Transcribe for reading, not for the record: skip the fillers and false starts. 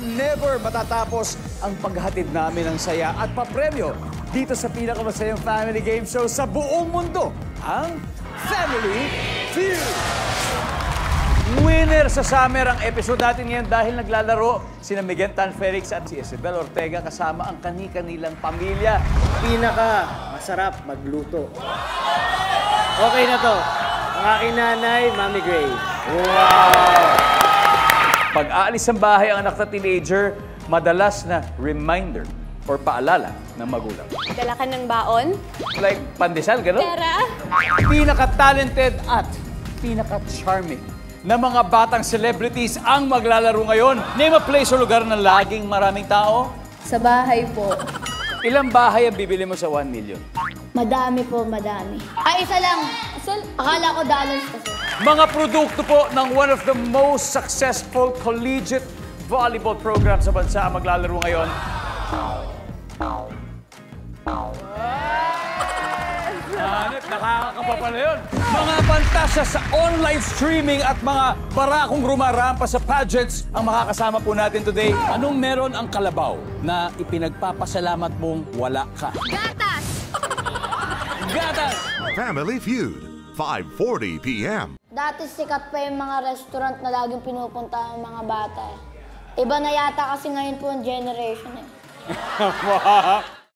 never matatapos ang paghatid namin ng saya at papremyo dito sa pinakamasayang family game show sa buong mundo, ang Family Feud. Winner sa summer ang episode natin ngayon dahil naglalaro sina Miguel Tan Felix at si Isabel Ortega kasama ang kani-kanilang pamilya. Pinaka masarap magluto. Okay na to. Ang aking nanay, Mami Gray. Wow! Pag aalis ng bahay ang anak na teenager, madalas na reminder or paalala ng magulang. Dala ka ng baon? Like pandesal, gano'n? Pera? Pinaka-talented at pinaka-charming na mga batang celebrities ang maglalaro ngayon. Name a place o lugar na laging maraming tao. Sa bahay po. Ilang bahay ang bibili mo sa 1 million? Madami po, madami. Ay, isa lang. Akala ko dollars kasi. Mga produkto po ng one of the most successful collegiate volleyball programs sa bansa ang maglalaro ngayon. Hanip, nakakakapa pala yun. Mga pantasya sa online streaming at mga barakong rumarampa sa pageants ang makakasama po natin today. Anong meron ang kalabaw na ipinagpapasalamat mong wala ka? Gatas! Gatas! Family Feud, 5:40 p.m. Dati sikat pa yung mga restaurant na laging pinupunta ng mga bata. Iba na yata kasi ngayon po ang generation eh.